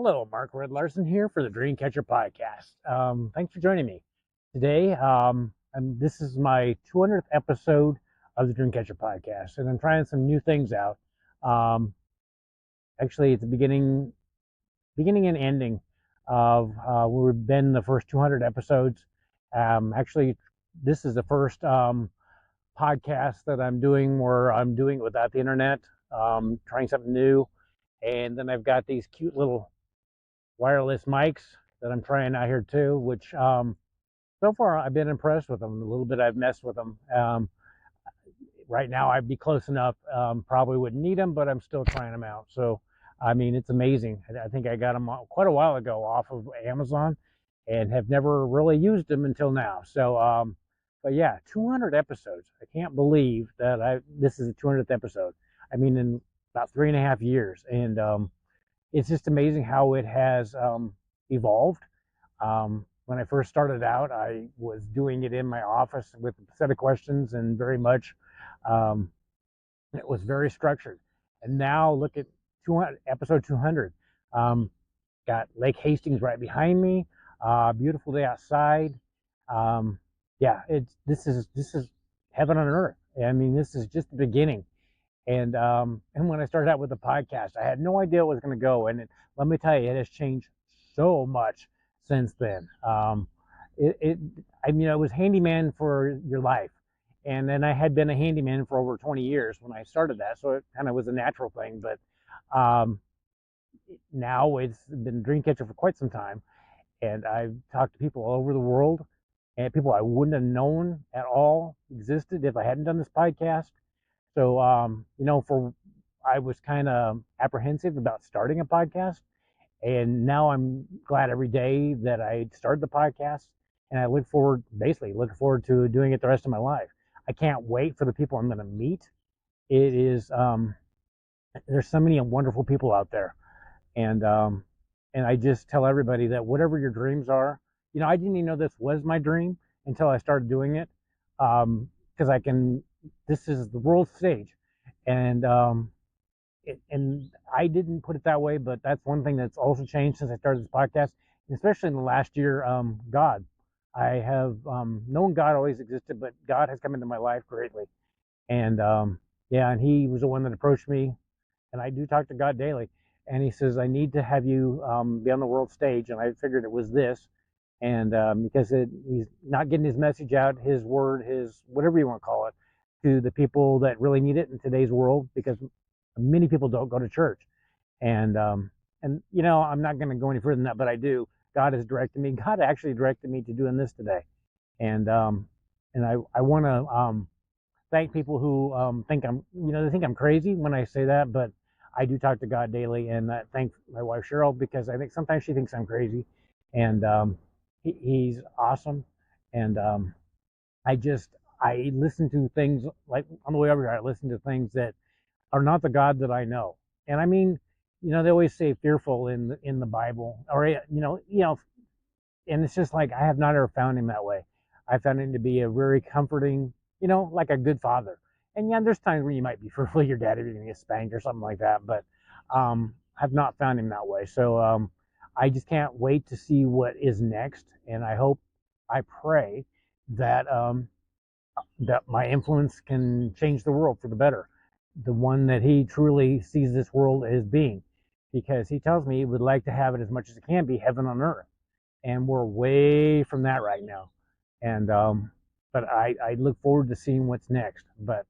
Hello, Mark Red Larson here for the Dreamcatcher podcast. Thanks for joining me today. And this is my 200th episode of the Dreamcatcher podcast, and I'm trying some new things out. Um, Actually, it's the beginning and ending of we've been the first 200 episodes. Actually, this is the first podcast that I'm doing where I'm doing it without the internet, trying something new, and then I've got these cute little wireless mics that I'm trying out here too, which so far I've been impressed with them. A little bit I've messed with them. Right now I'd be close enough, probably wouldn't need them, but I'm still trying them out. So, I mean, it's amazing. I think I got them quite a while ago off of Amazon and have never really used them until now. So, but yeah, 200 episodes. I can't believe that this is the 200th episode. I mean, in about 3.5 years. And it's just amazing how it has evolved. When I first started out, I was doing it in my office with a set of questions, and very much um, it was very structured. And now look at 200, episode 200. Um, got Lake Hastings right behind me. Beautiful day outside. Um, yeah, this is heaven on earth. I mean, this is just the beginning. And when I started out with the podcast, I had no idea it was going to go. And let me tell you, it has changed so much since then. I mean, I was handyman for your life, and then I had been a handyman for over 20 years when I started that, so it kind of was a natural thing. But um, now it's been Dreamcatcher for quite some time, and I've talked to people all over the world, and people I wouldn't have known at all existed if I hadn't done this podcast. So, for I was kind of apprehensive about starting a podcast, and now I'm glad every day that I started the podcast, and I basically look forward to doing it the rest of my life. I can't wait for the people I'm going to meet. It is There's so many wonderful people out there, and I just tell everybody that whatever your dreams are, I didn't even know this was my dream until I started doing it, because I can. This is the world stage, and and I didn't put it that way, but that's one thing that's also changed since I started this podcast, especially in the last year. God, I have known God always existed, but God has come into my life greatly, and yeah, and He was the one that approached me, and I do talk to God daily, and He says I need to have you be on the world stage, and I figured it was this, and because He's not getting His message out, His word, His whatever you want to call it, to the people that really need it in today's world, because many people don't go to church, and I'm not going to go any further than that, but I do. God has directed me. God actually directed me to doing this today, and I want to thank people who they think I'm crazy when I say that, but I do talk to God daily, and I thank my wife Cheryl, because I think sometimes she thinks I'm crazy, and He's awesome, and I listen to things like on the way over here. I listen to things that are not the God that I know. And I mean, they always say fearful in the Bible, or and it's just like I have not ever found Him that way. I found Him to be a very comforting, like a good father. And yeah, there's times where you might be fearful of your dad if you're gonna get spanked or something like that, but I've not found Him that way. So I just can't wait to see what is next, and I pray that that my influence can change the world for the better, the one that He truly sees this world as being, because He tells me He would like to have it as much as it can be heaven on earth, and we're way from that right now. And but I look forward to seeing what's next. But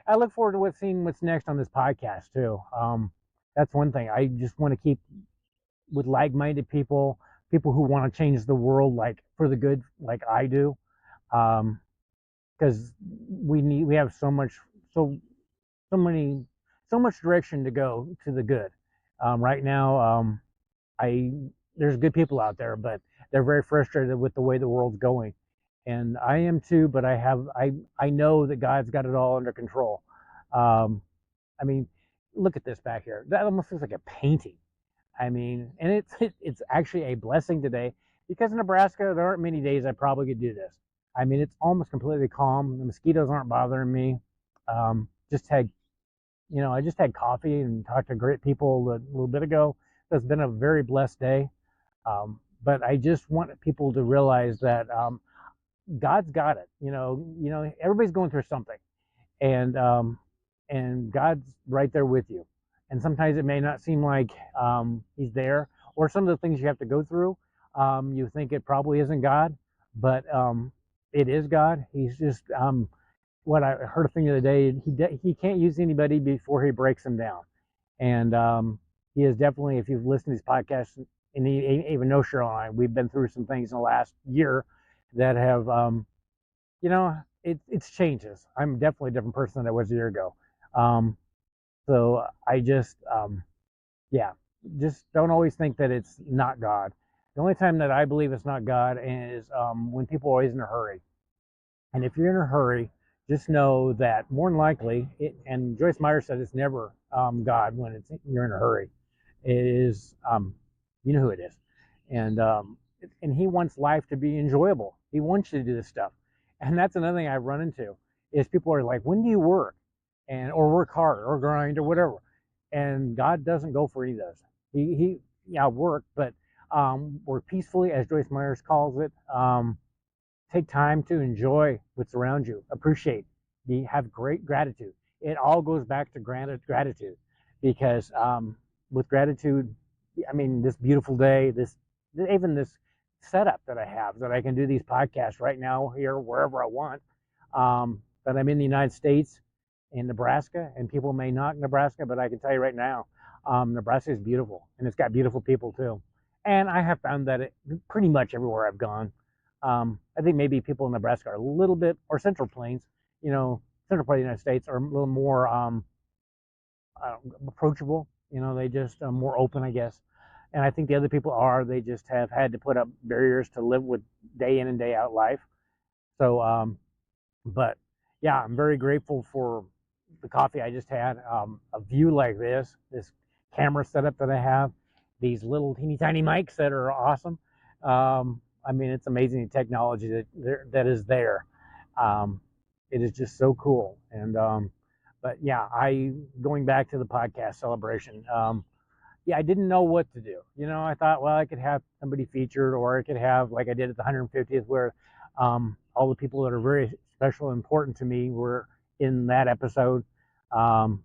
I look forward to seeing what's next on this podcast too. That's one thing. I just want to keep with like-minded people, people who want to change the world like for the good, like I do. Because we have so so many so much direction to go to the good. Right now, I there's good people out there, but they're very frustrated with the way the world's going, and I am too. But I know that God's got it all under control. Um, I mean, look at this back here. That almost looks like a painting. I mean, and it's actually a blessing today, because in Nebraska there aren't many days I probably could do this. I mean, it's almost completely calm. The mosquitoes aren't bothering me. Just had I just had coffee and talked to great people a little bit ago has been a very blessed day. But I just want people to realize that God's got it. Everybody's going through something, and God's right there with you. And sometimes it may not seem like He's there, or some of the things you have to go through, you think it probably isn't God, but it is God. He's just what I heard a thing the other day. He can't use anybody before He breaks them down, and He is definitely. If you've listened to these podcasts, and even know Cheryl and I, we've been through some things in the last year that have it's changes. I'm definitely a different person than I was a year ago. Um, so I just, yeah, just don't always think that it's not God. The only time that I believe it's not God is when people are always in a hurry. And if you're in a hurry, just know that more than likely, and Joyce Meyer said it's never God when you're in a hurry. It is, you know who it is, and He wants life to be enjoyable. He wants you to do this stuff, and that's another thing I run into is people are like, when do you work, or work hard, or grind, or whatever, and God doesn't go for any of those. He yeah, work, but work peacefully, as Joyce Myers calls it. Take time to enjoy what's around you, appreciate, have great gratitude. It all goes back to gratitude, because with gratitude, I mean, this beautiful day, even this setup that I have, that I can do these podcasts right now here, wherever I want, that I'm in the United States, in Nebraska, and people may not in Nebraska, but I can tell you right now, Nebraska is beautiful, and it's got beautiful people too. And I have found that pretty much everywhere I've gone. I think maybe people in Nebraska are a little bit, or Central Plains, Central part of the United States, are a little more approachable. They just are more open, I guess. And I think the other people they just have had to put up barriers to live with day in and day out life. So, but yeah, I'm very grateful for the coffee I just had, a view like this camera setup that I have, these little teeny tiny mics that are awesome. I mean, it's amazing the technology that is there. It is just so cool. And but yeah, going back to the podcast celebration. Yeah, I didn't know what to do. I thought, well, I could have somebody featured, or I could have, like I did at the 150th, where all the people that are very special and important to me were in that episode. Um,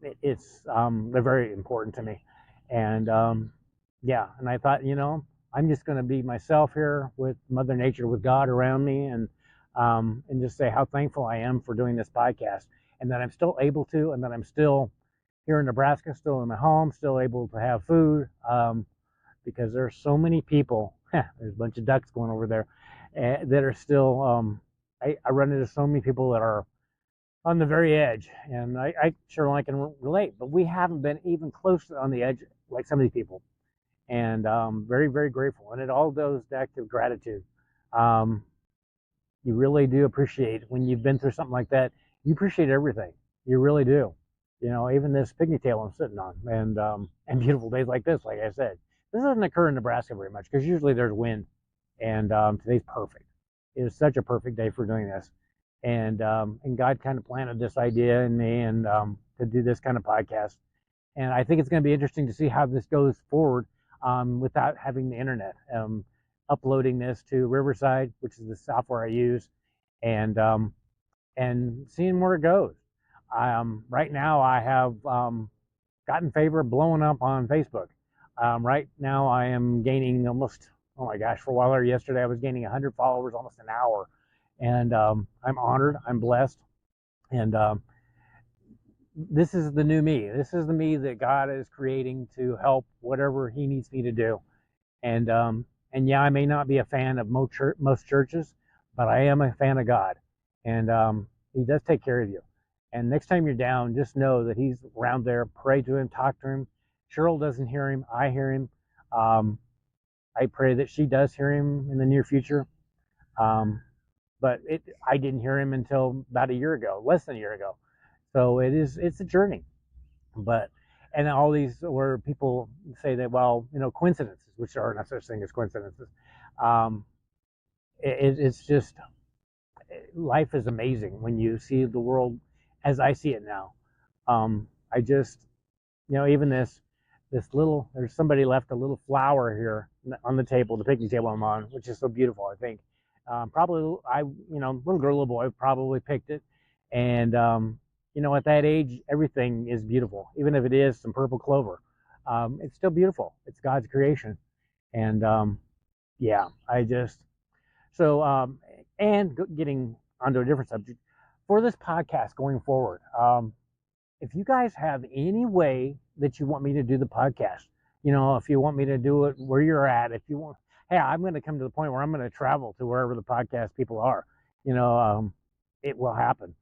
they're very important to me, and yeah, and I thought, I'm just going to be myself here with Mother Nature, with God around me, and just say how thankful I am for doing this podcast, and that I'm still able to, and that I'm still here in Nebraska, still in my home, still able to have food, because there's so many people. There's a bunch of ducks going over there that are still. I run into so many people that are on the very edge, and I sure can relate, but we haven't been even close on the edge like some of these people, and very, very grateful. And it all goes back to gratitude. Um, you really do appreciate when you've been through something like that. You appreciate everything. You really do. Even this pigtail I'm sitting on, and beautiful days like this. Like I said, this doesn't occur in Nebraska very much, because usually there's wind, and today's perfect. It was such a perfect day for doing this, and God kind of planted this idea in me, and to do this kind of podcast. And I think it's going to be interesting to see how this goes forward, without having the internet. Uploading this to Riverside, which is the software I use, and seeing where it goes. Right now, I have gotten favor blowing up on Facebook. Right now, I am gaining almost, oh my gosh, for a while there yesterday, I was gaining 100 followers almost an hour. And I'm honored, I'm blessed. And this is the new me. This is the me that God is creating to help whatever He needs me to do. And yeah, I may not be a fan of most churches, but I am a fan of God. And He does take care of you. And next time you're down, just know that He's around there. Pray to Him, talk to Him. Cheryl doesn't hear Him. I hear Him. I pray that she does hear Him in the near future. But I didn't hear Him until about a year ago, less than a year ago. So it's a journey. And all these where people say that, well, coincidences, which are not such thing as coincidences. It's just, life is amazing when you see the world as I see it now. I just, even there's somebody left a little flower here on the table, the picnic table I'm on, which is so beautiful. I think probably little girl, little boy probably picked it, and at that age, everything is beautiful, even if it is some purple clover. It's still beautiful. It's God's creation, and yeah, I just so and getting onto a different subject for this podcast going forward. If you guys have any way that you want me to do the podcast, if you want me to do it where you're at, if you want, hey, I'm going to come to the point where I'm going to travel to wherever the podcast people are, it will happen.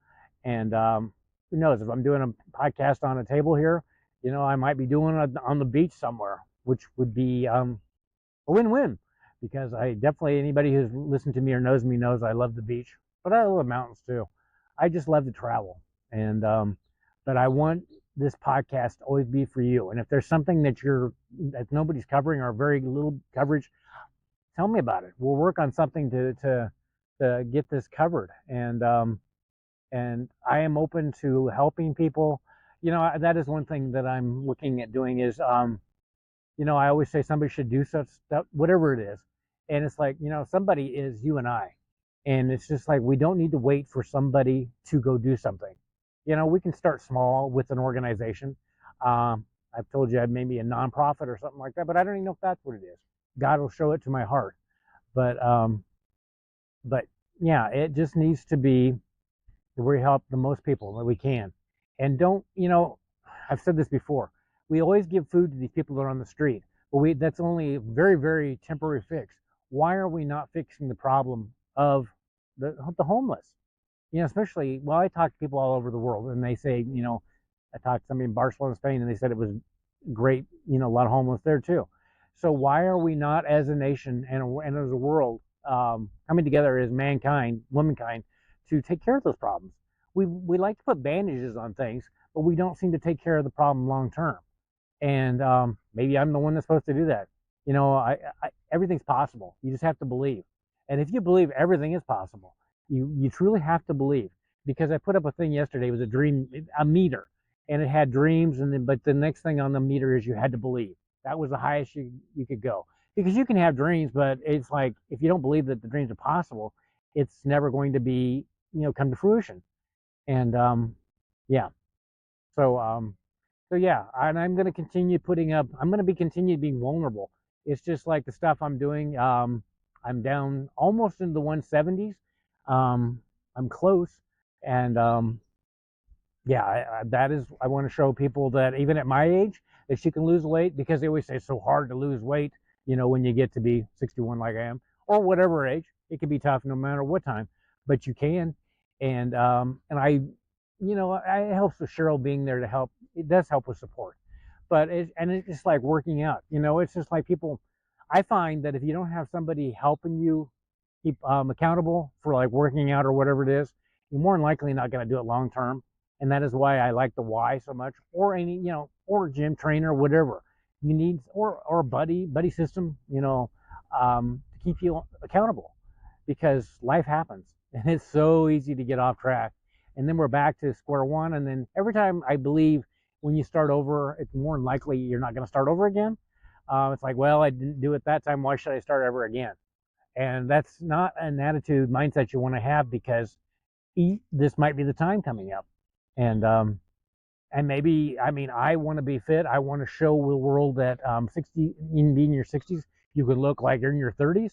And who knows, if I'm doing a podcast on a table here, I might be doing it on the beach somewhere, which would be a win-win, because anybody who's listened to me or knows me knows I love the beach, but I love the mountains too. I just love to travel. And, but I want this podcast to always be for you. And if there's something that nobody's covering or very little coverage, tell me about it. We'll work on something to get this covered. And I am open to helping people. That is one thing that I'm looking at doing is, I always say somebody should do such stuff, whatever it is. And it's like, somebody is you and I. And it's just like, we don't need to wait for somebody to go do something. We can start small with an organization. I've told you maybe a nonprofit or something like that, but I don't even know if that's what it is. God will show it to my heart. But yeah, it just needs to be where we help the most people that we can. And don't, I've said this before. We always give food to these people that are on the street, but that's only a very, very temporary fix. Why are we not fixing the problem of the homeless? Especially, I talk to people all over the world, and they say, I talked to somebody in Barcelona, Spain, and they said it was great, a lot of homeless there too. So why are we not, as a nation and as a world, coming together as mankind, womankind, to take care of those problems? We like to put bandages on things, but we don't seem to take care of the problem long term. And maybe I'm the one that's supposed to do that. Everything's possible. You just have to believe. And if you believe everything is possible, you truly have to believe. Because I put up a thing yesterday, it was a meter, and it had dreams, but the next thing on the meter is you had to believe. That was the highest you could go. Because you can have dreams, but it's like, if you don't believe that the dreams are possible, it's never going to be, come to fruition. And yeah. So yeah, and I'm going to continue I'm going to continue being vulnerable. It's just like the stuff I'm doing. I'm down almost in the 170s. I'm close. And yeah, I want to show people that even at my age, that you can lose weight, because they always say it's so hard to lose weight, when you get to be 61 like I am, or whatever age. It can be tough no matter what time, but you can. And I it helps with Cheryl being there to help. It does help with support, but it's just like working out. It's just like people. I find that if you don't have somebody helping you keep accountable for like working out or whatever it is, you're more than likely not going to do it long term. And that is why I like the Y so much, or or gym trainer, whatever you need, or a buddy system, to keep you accountable, because life happens and it's so easy to get off track. And then we're back to square one. And then every time, I believe, when you start over, it's more than likely you're not going to start over again. It's like, well, I didn't do it that time. Why should I start ever again? And that's not an mindset you want to have, because this might be the time coming up. And maybe, I want to be fit. I want to show the world that 60, in being in your 60s, you could look like you're in your 30s.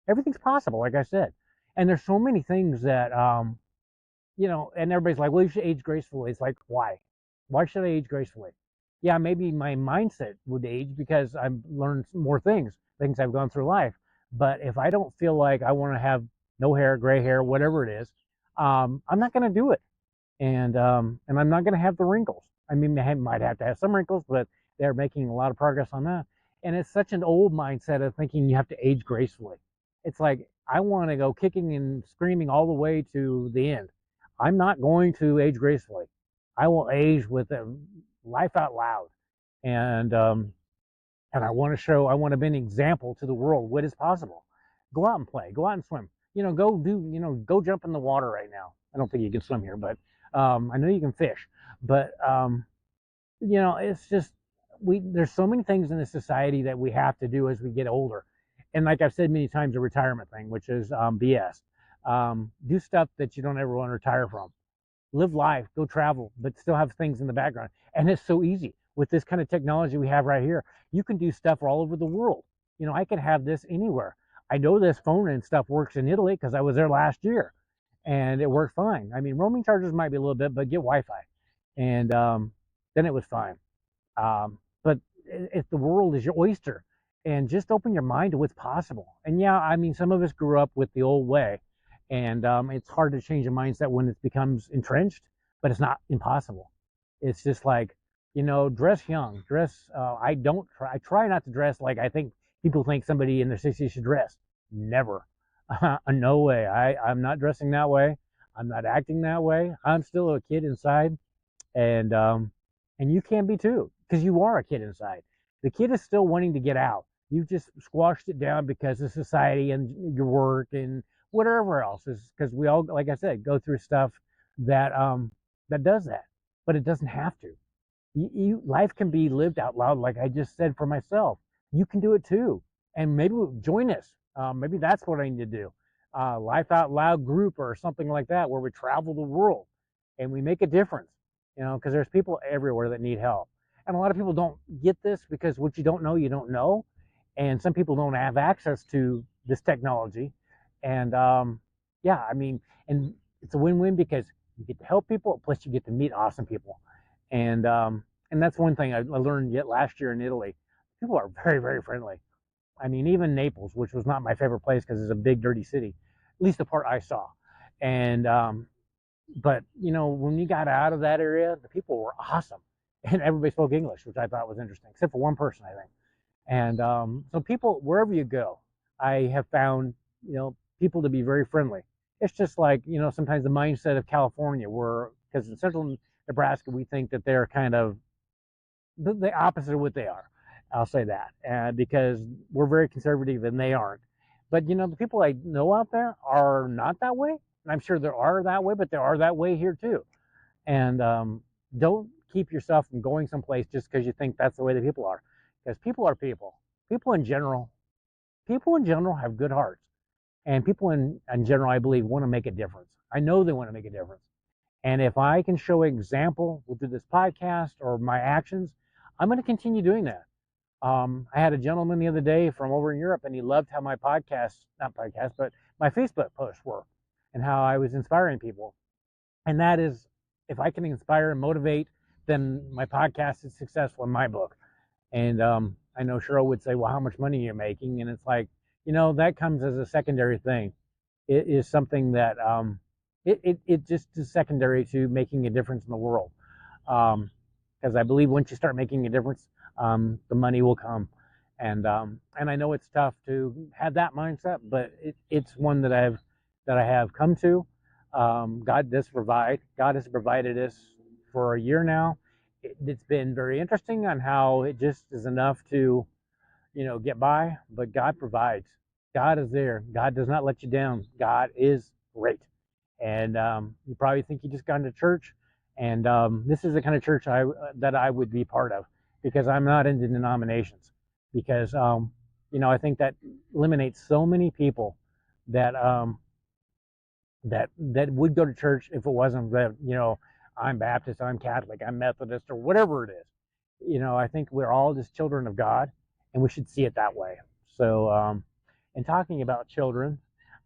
Everything's possible, like I said. And there's so many things that, and everybody's like, well, you should age gracefully. It's like, why? Why should I age gracefully? Yeah, maybe my mindset would age because I've learned more things I've gone through life. But if I don't feel like I want to have no hair, gray hair, whatever it is, I'm not going to do it. And I'm not going to have the wrinkles. I might have to have some wrinkles, but they're making a lot of progress on that. And it's such an old mindset of thinking you have to age gracefully. It's like, I want to go kicking and screaming all the way to the end. I'm not going to age gracefully. I will age with life out loud. And I want to be an example to the world what is possible. Go out and play, go out and swim. Go jump in the water right now. I don't think you can swim here, but I know you can fish. But it's just, there's so many things in this society that we have to do as we get older. And like I've said many times, the retirement thing, which is BS. Do stuff that you don't ever want to retire from. Live life, go travel, but still have things in the background. And it's so easy with this kind of technology we have right here. You can do stuff all over the world. I could have this anywhere. I know this phone and stuff works in Italy because I was there last year, and it worked fine. I mean, roaming charges might be a little bit, but get Wi-Fi, and then it was fine. But if the world is your oyster, and just open your mind to what's possible. And yeah, I mean, some of us grew up with the old way, and it's hard to change a mindset when it becomes entrenched, but it's not impossible. It's just like, dress young, dress. I don't try. I try not to dress like I think people think somebody in their 60s should dress. Never. No way. I'm not dressing that way. I'm not acting that way. I'm still a kid inside, and you can be too, because you are a kid inside. The kid is still wanting to get out. You've just squashed it down because of society and your work and whatever else is, because we all, like I said, go through stuff that that does that, but it doesn't have to. Life can be lived out loud, like I just said for myself. You can do it too, and maybe join us. Maybe that's what I need to do. Life out loud group or something like that, where we travel the world and we make a difference. Because there's people everywhere that need help, and a lot of people don't get this because what you don't know, and some people don't have access to this technology, and yeah, I mean, and it's a win-win because you get to help people, plus you get to meet awesome people, and that's one thing I learned yet last year in Italy. People are very, very friendly. I mean, even Naples, which was not my favorite place because it's a big, dirty city, at least the part I saw, and but when you got out of that area, the people were awesome, and everybody spoke English, which I thought was interesting, except for one person, I think. And so people, wherever you go, I have found people to be very friendly. It's just like sometimes the mindset of California, where because in central Nebraska we think that they're kind of the opposite of what they are. I'll say that, because we're very conservative and they aren't. But the people I know out there are not that way. And I'm sure there are that way, but there are that way here too. And don't keep yourself from going someplace just because you think that's the way the people are. Because people are people. People in general have good hearts. And people in general, I believe, want to make a difference. I know they want to make a difference. And if I can show an example through this podcast or my actions, I'm going to continue doing that. I had a gentleman the other day from over in Europe, and he loved how my not podcast, but my Facebook posts were, and how I was inspiring people. And that is, if I can inspire and motivate, then my podcast is successful in my book. And I know Cheryl would say, well, how much money you're making? And it's like, that comes as a secondary thing. It is something that it just is secondary to making a difference in the world. Because I believe once you start making a difference, the money will come. And I know it's tough to have that mindset, but it's one that I have come to. God does provide. God has provided us for a year now. It's been very interesting on how it just is enough to, get by, but God provides. God is there. God does not let you down. God is great. And you probably think you just gone to church, and this is the kind of church that I would be part of, because I'm not into denominations, because I think that eliminates so many people that that would go to church if it wasn't that I'm Baptist, I'm Catholic, I'm Methodist, or whatever it is. I think we're all just children of God, and we should see it that way. So, and talking about children,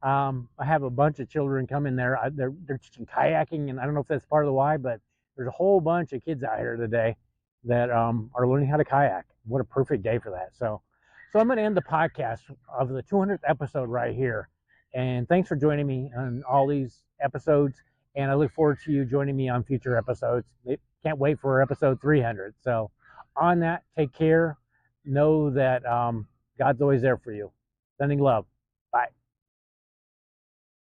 I have a bunch of children come in there. They're teaching kayaking, and I don't know if that's part of the why, but there's a whole bunch of kids out here today that are learning how to kayak. What a perfect day for that. So I'm going to end the podcast of the 200th episode right here. And thanks for joining me on all these episodes. And I look forward to you joining me on future episodes. Can't wait for episode 300. So on that, take care. Know that God's always there for you. Sending love.